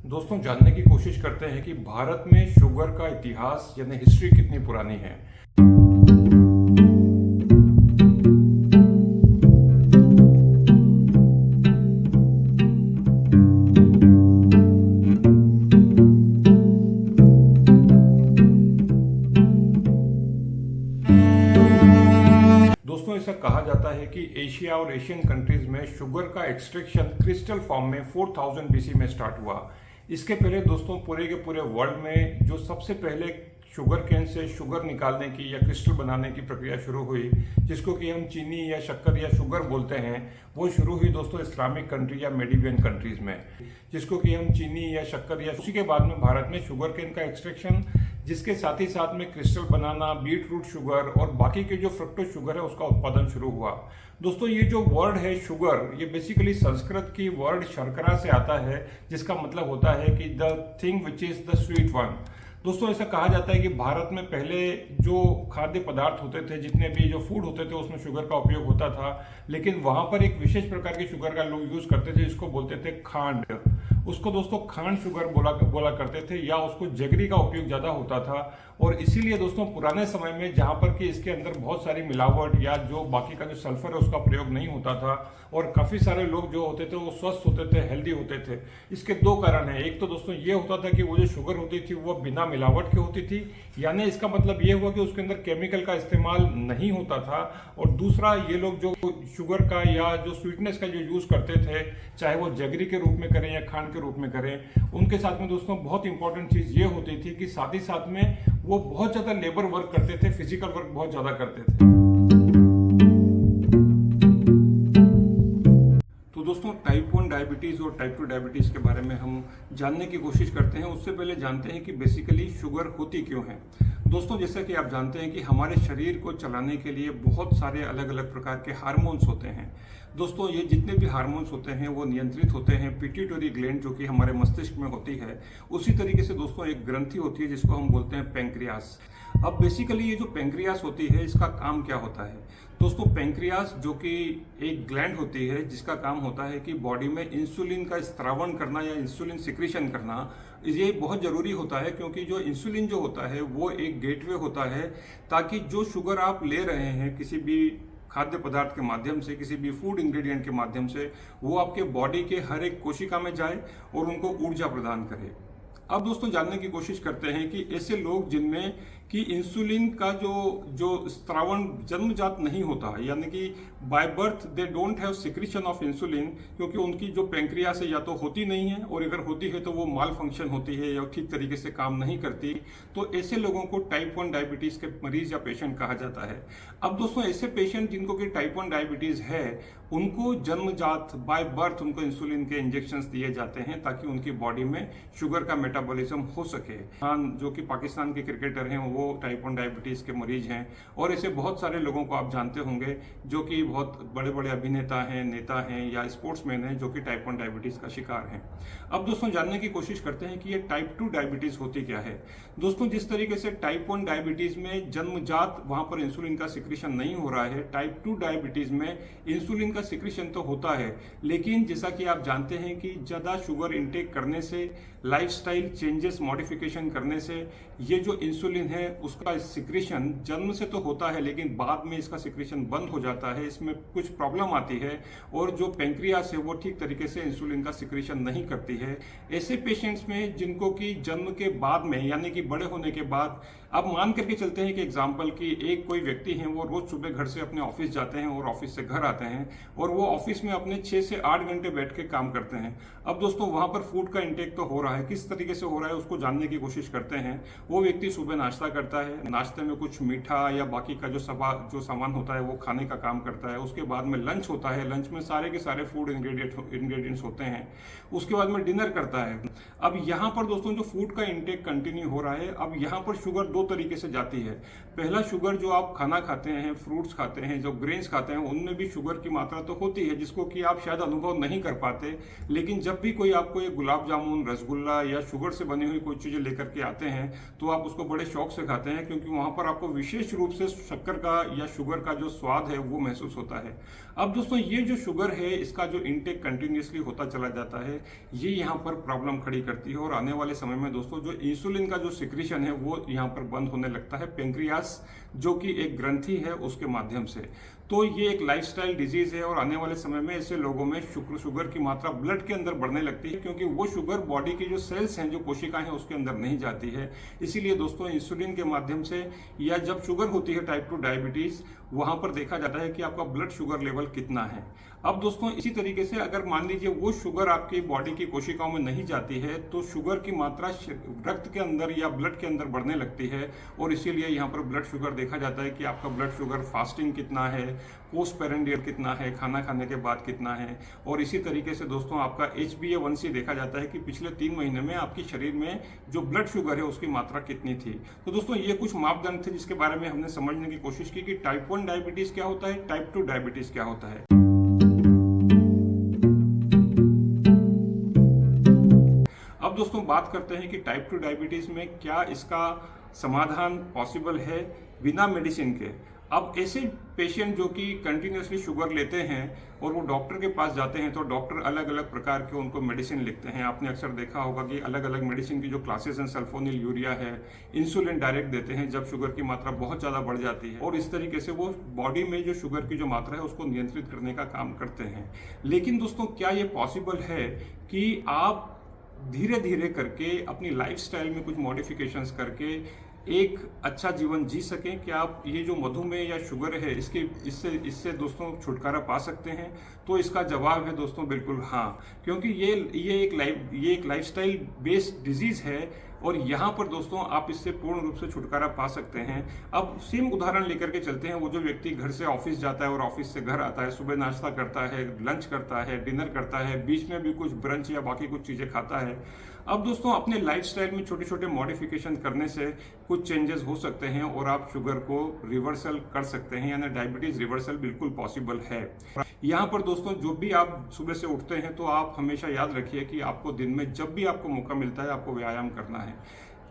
दोस्तों, जानने की कोशिश करते हैं कि भारत में शुगर का इतिहास यानी हिस्ट्री कितनी पुरानी है। दोस्तों, ऐसा कहा जाता है कि एशिया और एशियन कंट्रीज में शुगर का एक्सट्रैक्शन क्रिस्टल फॉर्म में 4000 बीसी में स्टार्ट हुआ। इसके पहले दोस्तों पूरे के पूरे वर्ल्ड में जो सबसे पहले शुगर केन से शुगर निकालने की या क्रिस्टल बनाने की प्रक्रिया शुरू हुई, जिसको कि हम चीनी या शक्कर या शुगर बोलते हैं, वो शुरू हुई दोस्तों इस्लामिक कंट्री या मेडिवियन कंट्रीज में, जिसको कि हम चीनी या शक्कर या उसी के बाद में भारत में शुगर केन का एक्सट्रैक्शन, जिसके साथ ही साथ में क्रिस्टल बनाना, बीट रूट शुगर और बाकी के जो फ्रक्टोज शुगर है उसका उत्पादन शुरू हुआ। दोस्तों, ये जो वर्ड है शुगर, ये बेसिकली संस्कृत की वर्ड शर्करा से आता है, जिसका मतलब होता है कि the thing which is the sweet one. दोस्तों, ऐसा कहा जाता है कि भारत में पहले जो खाद्य पदार्थ होते थे, जितने भी जो फूड होते थे, उसमें शुगर का उपयोग होता था, लेकिन वहां पर एक विशेष प्रकार के शुगर का लोग यूज करते थे, जिसको बोलते थे खांड। उसको दोस्तों खांड शुगर बोला करते थे, या उसको जगरी का उपयोग ज्यादा होता था। और इसीलिए दोस्तों पुराने समय में जहां पर कि इसके अंदर बहुत सारी मिलावट या जो बाकी का जो सल्फर है उसका प्रयोग नहीं होता था, और काफी सारे लोग जो होते थे वो स्वस्थ होते थे, हेल्दी होते थे। इसके दो कारण है। एक तो दोस्तों ये होता था कि वो जो शुगर होती थी वो बिना मिलावट की होती थी, यानी इसका मतलब ये हुआ कि उसके अंदर केमिकल का इस्तेमाल नहीं होता था। और दूसरा, ये लोग जो शुगर का या जो स्वीटनेस का जो यूज करते थे, चाहे वो जगरी के रूप में करें या खांड के रूप में करें, उनके साथ में दोस्तों बहुत इंपॉर्टेंट चीज ये होती थी कि साथ ही साथ में वो बहुत ज्यादा लेबर वर्क करते थे, फिजिकल वर्क बहुत ज्यादा करते थे। तो दोस्तों, टाइप 1 डायबिटीज और टाइप 2 डायबिटीज के बारे में हम जानने की कोशिश करते हैं। उससे पहले जानते हैं कि बेसिकली शुगर होती क्यों है। दोस्तों, जैसा कि आप जानते हैं कि हमारे शरीर को चलाने के लिए बहुत सारे अलग अलग प्रकार के हार्मोन्स होते हैं। दोस्तों, ये जितने भी हार्मोन्स होते हैं वो नियंत्रित होते हैं पिट्यूटरी ग्लैंड, जो कि हमारे मस्तिष्क में होती है। उसी तरीके से दोस्तों एक ग्रंथि होती है जिसको हम बोलते हैं पेंक्रियास। अब बेसिकली ये जो पेंक्रियास होती है, इसका काम क्या होता है? दोस्तों, पेंक्रियास जो कि एक ग्लैंड होती है जिसका काम होता है कि बॉडी में इंसुलिन का स्त्रावण करना या इंसुलिन सिक्रीशन करना, ये बहुत जरूरी होता है, क्योंकि जो इंसुलिन जो होता है वो एक गेटवे होता है, ताकि जो शुगर आप ले रहे हैं किसी भी खाद्य पदार्थ के माध्यम से, किसी भी फूड इंग्रेडिएंट के माध्यम से, वो आपके बॉडी के हर एक कोशिका में जाए और उनको ऊर्जा प्रदान करे। अब दोस्तों जानने की कोशिश करते हैं कि ऐसे लोग जिनमें कि इंसुलिन का जो स्त्रावण जन्मजात नहीं होता, यानी कि by birth they don't have secretion of insulin, क्योंकि उनकी जो पेंक्रियास है या तो होती नहीं है, और अगर होती है तो वो माल फंक्शन होती है या ठीक तरीके से काम नहीं करती, तो ऐसे लोगों को टाइप 1 डायबिटीज के मरीज या पेशेंट कहा जाता है। अब दोस्तों, ऐसे पेशेंट जिनको कि टाइप 1 डायबिटीज है, उनको जन्मजात बाय बर्थ उनको इंसुलिन के इंजेक्शंस दिए जाते हैं, ताकि उनकी बॉडी में शुगर का मेटाबॉलिज्म हो सके। जो कि पाकिस्तान के क्रिकेटर हैं वो टाइप 1 डायबिटीज के मरीज हैं, और ऐसे बहुत सारे लोगों को आप जानते होंगे जो कि बहुत बड़े बड़े अभिनेता हैं, नेता हैं या स्पोर्ट्समैन हैं, जो कि टाइप 1 डायबिटीज का शिकार हैं। अब दोस्तों जानने की कोशिश करते हैं कि ये टाइप 2 डायबिटीज होती क्या है। दोस्तों, जिस तरीके से टाइप 1 डायबिटीज में जन्मजात वहां पर इंसुलिन का सिक्रीशन नहीं हो रहा है, टाइप 2 डायबिटीज में इंसुलिन का सिक्रीशन तो होता है, लेकिन जैसा कि आप जानते हैं कि ज्यादा शुगर इंटेक करने से, लाइफस्टाइल चेंजेस मॉडिफिकेशन करने से, ये जो इंसुलिन है उसका सिक्रीशन जन्म से तो होता है, लेकिन बाद में इसका सिक्रीशन बंद हो जाता है, इसमें कुछ प्रॉब्लम आती है, और जो पेंक्रियास है वो ठीक तरीके से इंसुलिन का सिक्रीशन नहीं करती है। ऐसे पेशेंट्स में जिनको कि जन्म के बाद में, यानी कि बड़े होने के बाद, अब मान करके चलते हैं कि एग्जाम्पल की एक कोई व्यक्ति है, वो रोज सुबह घर से अपने ऑफिस जाते हैं और ऑफिस से घर आते हैं, और वो ऑफिस में अपने 6 से 8 घंटे बैठ के काम करते हैं। अब दोस्तों वहां पर फूड का इंटेक तो हो रहा है, किस तरीके से हो रहा है उसको जानने की कोशिश करते हैं। वो व्यक्ति सुबह नाश्ता करता है। नाश्ते में कुछ मीठा या बाकी का जो सामान होता है वो खाने का काम करता है। उसके बाद में लंच होता है, लंच में सारे के सारे फूड इंग्रेडिएंट्स होते हैं। उसके बाद में डिनर करता है। अब यहाँ पर दोस्तों जो फूड का इंटेक कंटिन्यू हो रहा है, अब यहाँ पर शुगर दो तरीके से जाती है। पहला शुगर जो आप खाना खाते हैं, फ्रूट्स खाते हैं, जो ग्रेन्स खाते हैं, उनमें भी शुगर की मात्रा तो होती है जिसको कि आप शायद अनुभव नहीं कर पाते। लेकिन जब भी कोई आपको एक गुलाब जामुन, रसगुल्ला या शुगर से बनी हुई कोई चीजें लेकर के आते हैं तो आप उसको बड़े शौक से खाते हैं, क्योंकि वहां पर आपको विशेष रूप से शक्कर का या शुगर का जो स्वाद है वो महसूस होता है। अब दोस्तों ये जो शुगर है इसका जो इंटेक कंटिन्यूसली होता चला जाता है, ये यहाँ पर प्रॉब्लम खड़ी करती है। और आने वाले समय में दोस्तों जो इंसुलिन का जो सिक्रीशन है वो यहाँ पर बंद होने लगता है, पेंक्रियास जो कि एक ग्रंथि है उसके माध्यम से। तो ये एक लाइफस्टाइल डिजीज है और आने वाले समय में ऐसे लोगों में शुगर की मात्रा ब्लड के अंदर बढ़ने लगती है, क्योंकि वो शुगर बॉडी की जो सेल्स हैं, जो कोशिकाएं हैं, उसके अंदर नहीं जाती है। इसीलिए दोस्तों इंसुलिन के माध्यम से या जब शुगर होती है टाइप 2 डायबिटीज, वहां पर देखा जाता है कि आपका ब्लड शुगर लेवल कितना है। अब दोस्तों इसी तरीके से अगर मान लीजिए वो शुगर आपकी बॉडी की कोशिकाओं में नहीं जाती है तो शुगर की मात्रा रक्त के अंदर या ब्लड के अंदर बढ़ने लगती है। और इसीलिए यहाँ पर ब्लड शुगर देखा जाता है कि आपका ब्लड शुगर फास्टिंग कितना है, पोस्ट पेरेंडियल कितना है, खाना खाने के बाद कितना है। और इसी तरीके से दोस्तों आपका HbA1c देखा जाता है कि पिछले 3 महीने में आपके शरीर में जो ब्लड शुगर है उसकी मात्रा कितनी थी। तो दोस्तों ये कुछ मापदंड थे जिसके बारे में हमने समझने की कोशिश की कि टाइप 1 डायबिटीज क्या होता है, टाइप 2 डायबिटीज क्या होता है। अब दोस्तों बात करते हैं कि टाइप 2 डायबिटीज में क्या इसका समाधान पॉसिबल है बिना मेडिसिन के। अब ऐसे पेशेंट जो कि कंटिन्यूसली शुगर लेते हैं और वो डॉक्टर के पास जाते हैं तो डॉक्टर अलग अलग प्रकार के उनको मेडिसिन लिखते हैं। आपने अक्सर देखा होगा कि अलग अलग मेडिसिन की जो क्लासेस हैं, सल्फोनिल, यूरिया है, इंसुलिन डायरेक्ट देते हैं जब शुगर की मात्रा बहुत ज़्यादा बढ़ जाती है। और इस तरीके से वो बॉडी में जो शुगर की जो मात्रा है उसको नियंत्रित करने का काम करते हैं। लेकिन दोस्तों क्या ये पॉसिबल है कि आप धीरे धीरे करके अपनी लाइफस्टाइल में कुछ मॉडिफिकेशंस करके एक अच्छा जीवन जी सकें? क्या आप ये जो मधुमेह या शुगर है इससे दोस्तों छुटकारा पा सकते हैं? तो इसका जवाब है दोस्तों बिल्कुल हाँ, क्योंकि ये एक लाइफस्टाइल बेस्ड डिजीज है और यहाँ पर दोस्तों आप इससे पूर्ण रूप से छुटकारा पा सकते हैं। अब सेम उदाहरण लेकर के चलते हैं। वो जो व्यक्ति घर से ऑफिस जाता है और ऑफिस से घर आता है, सुबह नाश्ता करता है, लंच करता है, डिनर करता है, बीच में भी कुछ ब्रंच या बाकी कुछ चीजें खाता है। अब दोस्तों अपने लाइफस्टाइल में छोटे छोटे मॉडिफिकेशन करने से कुछ चेंजेस हो सकते हैं और आप शुगर को रिवर्सल कर सकते हैं, यानी डायबिटीज रिवर्सल बिल्कुल पॉसिबल है। यहाँ पर दोस्तों जो भी आप सुबह से उठते हैं तो आप हमेशा याद रखिए कि आपको दिन में जब भी आपको मौका मिलता है आपको व्यायाम करना है।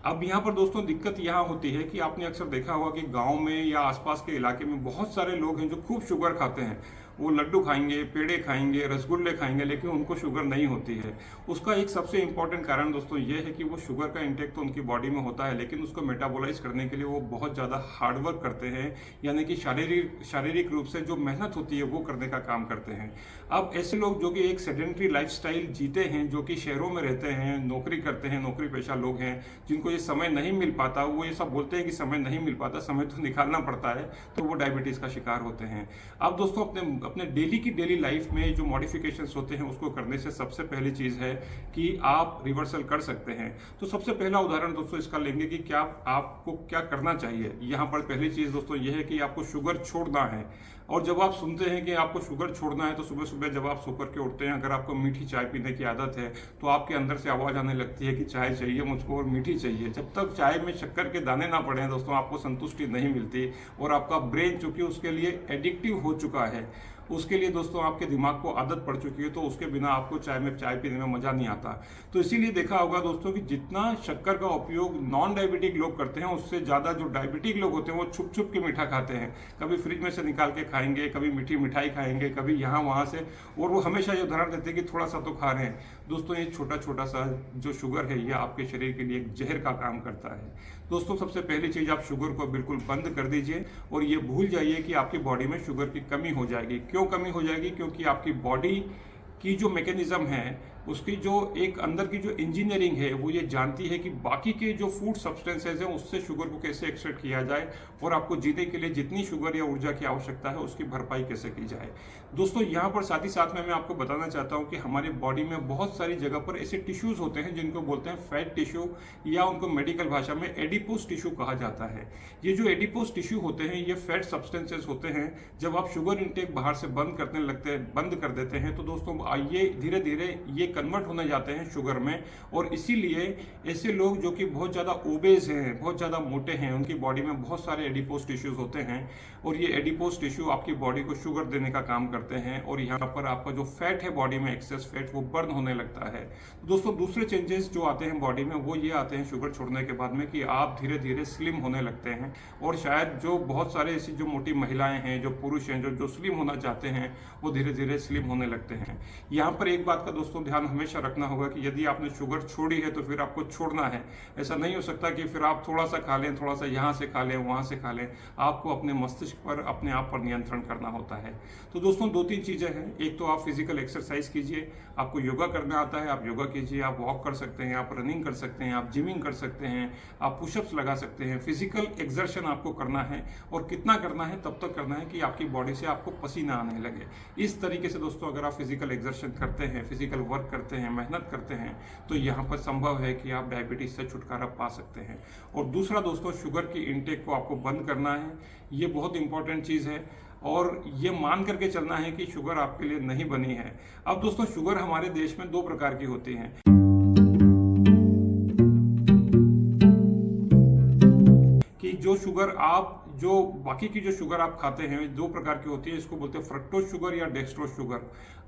अब यहाँ पर दोस्तों दिक्कत यहाँ होती है कि आपने अक्सर देखा होगा कि गांव में या आसपास के इलाके में बहुत सारे लोग हैं जो खूब शुगर खाते हैं। वो लड्डू खाएंगे, पेड़े खाएंगे, रसगुल्ले खाएंगे, लेकिन उनको शुगर नहीं होती है। उसका एक सबसे इंपॉर्टेंट कारण दोस्तों ये है कि वो शुगर का इंटेक तो उनकी बॉडी में होता है, लेकिन उसको मेटाबोलाइज करने के लिए वो बहुत ज़्यादा हार्डवर्क करते हैं, यानी कि शारीरिक रूप से जो मेहनत होती है वो करने का काम करते हैं। अब ऐसे लोग जो कि एक सेडेंट्री लाइफस्टाइल जीते हैं, जो कि शहरों में रहते हैं, नौकरी करते हैं, नौकरी पेशा लोग हैं, जिनको ये समय नहीं मिल पाता, वो ये सब बोलते हैं कि समय नहीं मिल पाता, समय तो निकालना पड़ता है, तो वो डायबिटीज़ का शिकार होते हैं। अब दोस्तों अपने डेली की डेली लाइफ में जो मॉडिफिकेशंस होते हैं उसको करने से सबसे पहली चीज़ है कि आप रिवर्सल कर सकते हैं। तो सबसे पहला उदाहरण दोस्तों इसका लेंगे कि क्या आपको क्या करना चाहिए। यहाँ पर पहली चीज़ दोस्तों ये है कि आपको शुगर छोड़ना है। और जब आप सुनते हैं कि आपको शुगर छोड़ना है तो सुबह सुबह जब आप सो करके उठते हैं, अगर आपको मीठी चाय पीने की आदत है तो आपके अंदर से आवाज़ आने लगती है कि चाय चाहिए मुझको और मीठी चाहिए। जब तक चाय में शक्कर के दाने ना पड़े दोस्तों आपको संतुष्टि नहीं मिलती और आपका ब्रेन चूंकि उसके लिए एडिक्टिव हो चुका है, उसके लिए दोस्तों आपके दिमाग को आदत पड़ चुकी है, तो उसके बिना आपको चाय पीने में मजा नहीं आता। तो इसीलिए देखा होगा दोस्तों कि जितना शक्कर का उपयोग नॉन डायबिटिक लोग करते हैं उससे ज़्यादा जो डायबिटिक लोग होते हैं वो छुप छुप के मीठा खाते हैं। कभी फ्रिज में से निकाल के खाएंगे, कभी मीठी मिठाई खाएंगे, कभी यहाँ वहाँ से, और वो हमेशा ये उदाहरण देते हैं कि थोड़ा सा तो खा रहे हैं। दोस्तों ये छोटा छोटा सा जो शुगर है ये आपके शरीर के लिए एक जहर का काम करता है। दोस्तों सबसे पहली चीज़ आप शुगर को बिल्कुल बंद कर दीजिए और ये भूल जाइए कि आपकी बॉडी में शुगर की कमी हो जाएगी। क्यों कमी हो जाएगी? क्योंकि आपकी बॉडी की जो मैकेनिज्म है उसकी जो एक अंदर की जो इंजीनियरिंग है वो ये जानती है कि बाकी के जो फूड सब्सटेंसेज हैं उससे शुगर को कैसे एक्सट्रैक्ट किया जाए और आपको जीने के लिए जितनी शुगर या ऊर्जा की आवश्यकता है उसकी भरपाई कैसे की जाए। दोस्तों यहाँ पर साथ ही साथ में मैं आपको बताना चाहता हूँ कि हमारे बॉडी में बहुत सारी जगह पर ऐसे टिश्यूज होते हैं जिनको बोलते हैं फैट टिश्यू, या उनको मेडिकल भाषा में एडिपोज टिश्यू कहा जाता है। ये जो एडिपोज टिश्यू होते हैं ये फैट सब्सटेंसेस होते हैं। जब आप शुगर इंटेक बाहर से बंद कर देते हैं तो दोस्तों ये धीरे धीरे ये कन्वर्ट होने जाते हैं शुगर में, और इसीलिए ऐसे लोग जो कि बहुत ज़्यादा ओबेज हैं, बहुत ज़्यादा मोटे हैं, उनकी बॉडी में बहुत सारे एडिपोज टिश्यूज होते हैं, और ये एडिपोज टिश्यू आपकी बॉडी को शुगर देने का काम करते हैं, और यहाँ पर आपका जो फैट है बॉडी में, एक्सेस फैट, वो बर्न होने लगता है। दोस्तों दूसरे चेंजेस जो आते हैं बॉडी में वो ये आते हैं शुगर छोड़ने के बाद में कि आप धीरे धीरे स्लिम होने लगते हैं, और शायद जो बहुत सारे ऐसी जो मोटी महिलाएं हैं, जो पुरुष हैं, जो स्लिम होना चाहते हैं वो धीरे धीरे स्लिम होने लगते हैं। यहाँ पर एक बात का दोस्तों ध्यान हमेशा रखना होगा कि यदि आपने शुगर छोड़ी है तो फिर आपको छोड़ना है। ऐसा नहीं हो सकता कि फिर आप थोड़ा सा खा लें, थोड़ा सा यहाँ से खा लें, वहाँ से खा लें। आपको अपने मस्तिष्क पर, अपने आप पर नियंत्रण करना होता है। तो दोस्तों 2-3 चीज़ें हैं। एक तो आप फिजिकल एक्सरसाइज कीजिए, आपको योगा करना आता है आप योगा कीजिए, आप वॉक कर सकते हैं, आप रनिंग कर सकते हैं, आप जिमिंग कर सकते हैं, आप पुशअप्स लगा सकते हैं। फिजिकल एक्सर्शन आपको करना है, और कितना करना है, तब तक करना है कि आपकी बॉडी से आपको पसीना आने लगे। इस तरीके से दोस्तों अगर आप फिजिकल एक्सर्शन करते हैं, फिजिकल वर्क करते हैं, मेहनत करते हैं, तो यहाँ पर संभव है कि आप डायबिटीज से छुटकारा पा सकते हैं। और दूसरा दोस्तों, शुगर की इंटेक को आपको बंद करना है। ये बहुत इंपॉर्टेंट चीज़ है, और ये मान करके चलना है कि शुगर आपके लिए नहीं बनी है। अब दोस्तों शुगर हमारे देश में 2 प्रकार की होती है। कि जो शुगर आप, जो बाकी की जो शुगर आप खाते हैं 2 प्रकार की होती है। इसको बोलते हैं फ्रक्टोज शुगर या डेक्सट्रोज शुगर।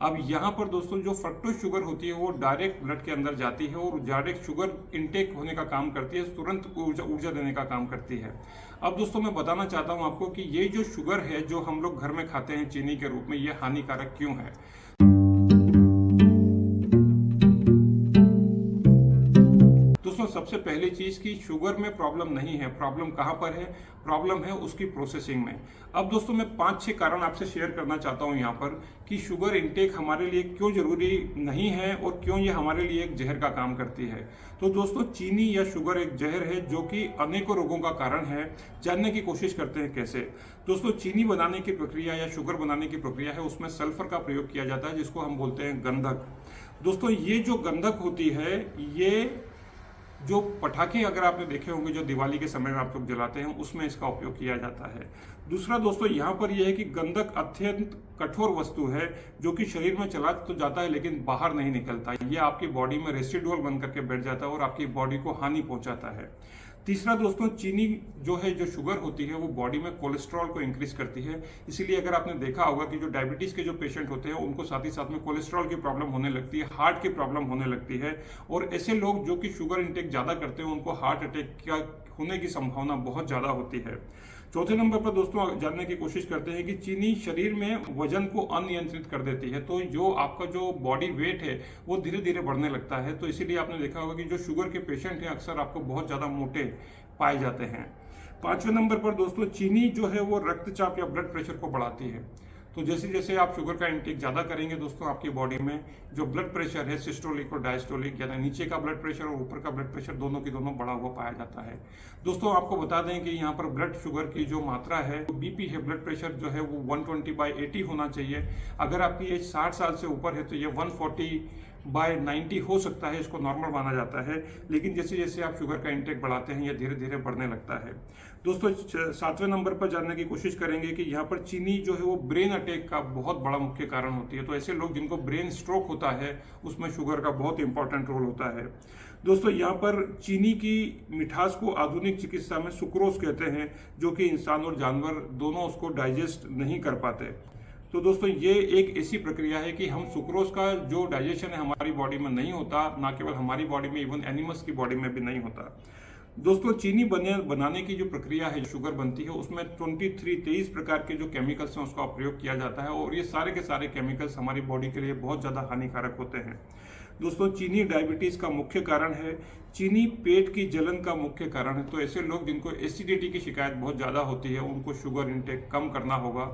अब यहाँ पर दोस्तों जो फ्रक्टोज शुगर होती है वो डायरेक्ट ब्लड के अंदर जाती है और डायरेक्ट शुगर इनटेक होने का काम करती है, तुरंत ऊर्जा देने का काम करती है। अब दोस्तों मैं बताना चाहता हूँ आपको कि ये जो शुगर है जो हम लोग घर में खाते हैं चीनी के रूप में, ये हानिकारक क्यों है। दोस्तों सबसे पहली चीज कि शुगर में प्रॉब्लम नहीं है। प्रॉब्लम कहां पर है? प्रॉब्लम है उसकी प्रोसेसिंग में। अब दोस्तों मैं 5-6 कारण आपसे शेयर करना चाहता हूं यहां पर कि शुगर इंटेक हमारे लिए क्यों जरूरी नहीं है और क्यों ये हमारे लिए एक जहर का काम करती है। तो दोस्तों चीनी या शुगर एक जहर है जो कि अनेकों रोगों का कारण है। जानने की कोशिश करते हैं कैसे। दोस्तों चीनी बनाने की प्रक्रिया या शुगर बनाने की प्रक्रिया है उसमें सल्फर का प्रयोग किया जाता है जिसको हम बोलते हैं गंधक। दोस्तों ये जो गंधक होती है, ये जो पटाखे अगर आपने देखे होंगे जो दिवाली के समय में आप लोग जलाते हैं उसमें इसका उपयोग किया जाता है। दूसरा दोस्तों यहाँ पर यह है कि गंधक अत्यंत कठोर वस्तु है जो कि शरीर में चला तो जाता है लेकिन बाहर नहीं निकलता। ये आपकी बॉडी में रेसिडुअल बन करके बैठ जाता है और आपकी बॉडी को हानि पहुंचाता है। तीसरा दोस्तों चीनी जो है, जो शुगर होती है वो बॉडी में कोलेस्ट्रॉल को इंक्रीज करती है। इसीलिए अगर आपने देखा होगा कि जो डायबिटीज के जो पेशेंट होते हैं उनको साथ ही साथ में कोलेस्ट्रॉल की प्रॉब्लम होने लगती है, हार्ट की प्रॉब्लम होने लगती है। और ऐसे लोग जो कि शुगर इंटेक ज्यादा करते हैं उनको हार्ट अटैक का होने की संभावना बहुत ज्यादा होती है। चौथे नंबर पर दोस्तों जानने की कोशिश करते हैं कि चीनी शरीर में वजन को अनियंत्रित कर देती है। तो जो आपका जो बॉडी वेट है वो धीरे धीरे बढ़ने लगता है। तो इसीलिए आपने देखा होगा कि जो शुगर के पेशेंट हैं अक्सर आपको बहुत ज्यादा मोटे पाए जाते हैं। 5वें नंबर पर दोस्तों चीनी जो है वो रक्तचाप या ब्लड प्रेशर को बढ़ाती है। तो जैसे जैसे आप शुगर का इंटेक ज्यादा करेंगे दोस्तों आपकी बॉडी में जो ब्लड प्रेशर है सिस्टोलिक और डायस्टोलिक, यानी नीचे का ब्लड प्रेशर और ऊपर का ब्लड प्रेशर दोनों की दोनों बढ़ा हुआ पाया जाता है। दोस्तों आपको बता दें कि यहाँ पर ब्लड शुगर की जो मात्रा है, बीपी है, ब्लड प्रेशर जो है वो 120/80 होना चाहिए। अगर आपकी एज 60 साल से ऊपर है तो ये 140/90 हो सकता है, इसको नॉर्मल माना जाता है। लेकिन जैसे जैसे आप शुगर का इंटेक बढ़ाते हैं ये धीरे धीरे बढ़ने लगता है। दोस्तों 7वें नंबर पर जानने की कोशिश करेंगे कि यहाँ पर चीनी जो है वो ब्रेन अटैक का बहुत बड़ा मुख्य कारण होती है। तो ऐसे लोग जिनको ब्रेन स्ट्रोक होता है उसमें शुगर का बहुत इंपॉर्टेंट रोल होता है। दोस्तों यहाँ पर चीनी की मिठास को आधुनिक चिकित्सा में सुक्रोज कहते हैं, जो कि इंसान और जानवर दोनों उसको डाइजेस्ट नहीं कर पाते। तो दोस्तों ये एक ऐसी प्रक्रिया है कि हम सुक्रोज का जो डाइजेशन है हमारी बॉडी में नहीं होता, ना केवल हमारी बॉडी में, इवन एनिमल्स की बॉडी में भी नहीं होता। दोस्तों चीनी बनाने की जो प्रक्रिया है, शुगर बनती है, उसमें 23 प्रकार के जो केमिकल्स हैं उसका प्रयोग किया जाता है और ये सारे के सारे केमिकल्स हमारी बॉडी के लिए बहुत ज़्यादा हानिकारक होते हैं। दोस्तों चीनी डायबिटीज़ का मुख्य कारण है, चीनी पेट की जलन का मुख्य कारण है। तो ऐसे लोग जिनको एसिडिटी की शिकायत बहुत ज़्यादा होती है उनको शुगर इंटेक कम करना होगा।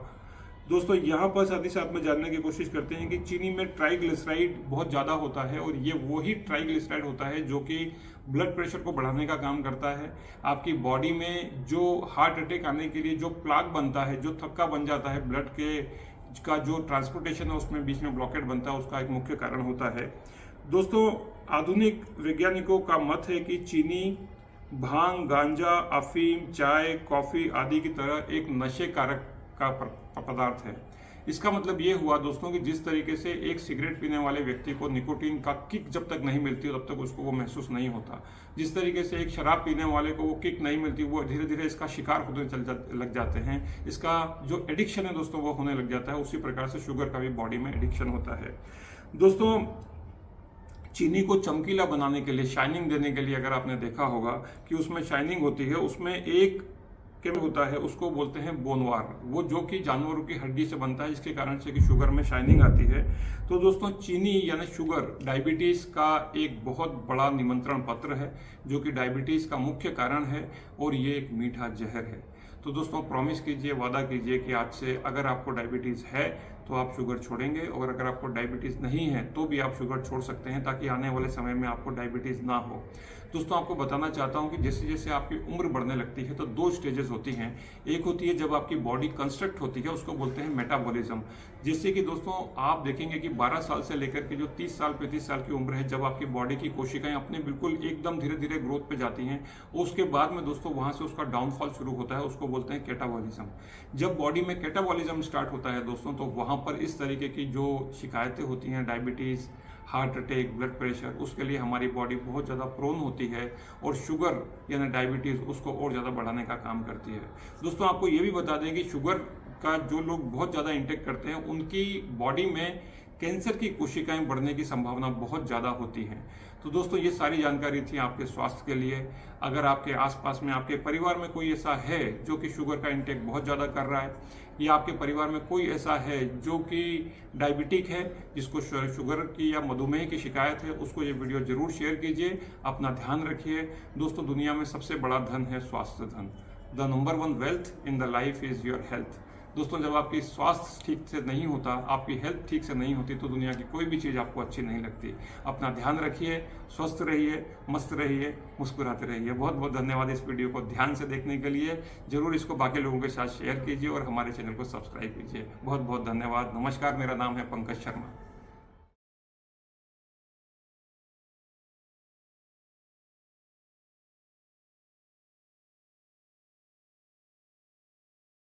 दोस्तों यहाँ पर साथ ही साथ में जानने की कोशिश करते हैं कि चीनी में ट्राइग्लिसराइड बहुत ज़्यादा होता है और ये वही ट्राइग्लिसराइड होता है जो कि ब्लड प्रेशर को बढ़ाने का काम करता है। आपकी बॉडी में जो हार्ट अटैक आने के लिए जो प्लाक बनता है, जो थक्का बन जाता है, ब्लड के का जो ट्रांसपोर्टेशन है उसमें बीच में ब्लॉकेट बनता है, उसका एक मुख्य कारण होता है। दोस्तों आधुनिक वैज्ञानिकों का मत है कि चीनी भांग, गांजा, अफीम, चाय, कॉफी आदि की तरह एक नशे कारक का पदार्थ है। इसका मतलब ये हुआ दोस्तों कि जिस तरीके से एक सिगरेट पीने वाले व्यक्ति को निकोटीन का किक जब तक नहीं मिलती तब तक उसको वो महसूस नहीं होता, जिस तरीके से एक शराब पीने वाले को वो किक नहीं मिलती, वो धीरे धीरे इसका शिकार होने लग जाते हैं, इसका जो एडिक्शन है दोस्तों वो होने लग जाता है। उसी प्रकार से शुगर का भी बॉडी में एडिक्शन होता है। दोस्तों चीनी को चमकीला बनाने के लिए, शाइनिंग देने के लिए, अगर आपने देखा होगा कि उसमें शाइनिंग होती है, उसमें एक केमिकल होता है, उसको बोलते हैं बोनवार, वो जो कि जानवरों की हड्डी से बनता है, जिसके कारण से कि शुगर में शाइनिंग आती है। तो दोस्तों चीनी यानी शुगर डायबिटीज का एक बहुत बड़ा निमंत्रण पत्र है, जो कि डायबिटीज का मुख्य कारण है और ये एक मीठा जहर है। तो दोस्तों प्रॉमिस कीजिए, वादा कीजिए कि आज से अगर आपको डायबिटीज है तो आप शुगर छोड़ेंगे, और अगर आपको डायबिटीज नहीं है तो भी आप शुगर छोड़ सकते हैं, ताकि आने वाले समय में आपको डायबिटीज ना हो। दोस्तों आपको बताना चाहता हूं कि जैसे जैसे आपकी उम्र बढ़ने लगती है तो दो स्टेजेस होती हैं। एक होती है जब आपकी बॉडी कंस्ट्रक्ट होती है, उसको बोलते हैं मेटाबॉलिज्म। जिससे कि दोस्तों आप देखेंगे कि 12 साल से लेकर के जो 30 साल 35 साल की उम्र है, जब आपकी बॉडी की कोशिकाएं अपने बिल्कुल एकदम धीरे धीरे ग्रोथ पे जाती हैं, उसके बाद में दोस्तों वहां से उसका डाउनफॉल शुरू होता है, उसको बोलते हैं कैटाबॉलिज्म। जब बॉडी में कैटाबॉलिज्म स्टार्ट होता है दोस्तों, तो वहां पर इस तरीके की जो शिकायतें होती हैं, diabetes, heart attack, blood pressure, उसके लिए हमारी बॉडी बहुत ज़्यादा प्रोन होती है, और शुगर यानी डायबिटीज़ उसको और ज़्यादा बढ़ाने का काम करती है। दोस्तों आपको ये भी बता दें कि शुगर का जो लोग बहुत ज़्यादा इंटेक करते हैं, उनकी बॉडी में कैंसर की कोशिकाएं बढ़ने की संभावना बहुत ज़्यादा होती है। तो दोस्तों ये सारी जानकारी थी आपके स्वास्थ्य के लिए। अगर आपके आसपास में, आपके परिवार में कोई ऐसा है जो कि शुगर का इंटेक बहुत ज़्यादा कर रहा है, या आपके परिवार में कोई ऐसा है जो कि डायबिटिक है, जिसको शुगर की या मधुमेह की शिकायत है, उसको ये वीडियो जरूर शेयर कीजिए। अपना ध्यान रखिए। दोस्तों दुनिया में सबसे बड़ा धन है स्वास्थ्य धन। The number 1 wealth in the life is your health. दोस्तों जब आपकी स्वास्थ्य ठीक से नहीं होता, आपकी हेल्थ ठीक से नहीं होती, तो दुनिया की कोई भी चीज़ आपको अच्छी नहीं लगती। अपना ध्यान रखिए, स्वस्थ रहिए, मस्त रहिए, मुस्कुराते रहिए। बहुत बहुत धन्यवाद इस वीडियो को ध्यान से देखने के लिए। जरूर इसको बाकी लोगों के साथ शेयर कीजिए और हमारे चैनल को सब्सक्राइब कीजिए। बहुत बहुत धन्यवाद। नमस्कार, मेरा नाम है पंकज शर्मा।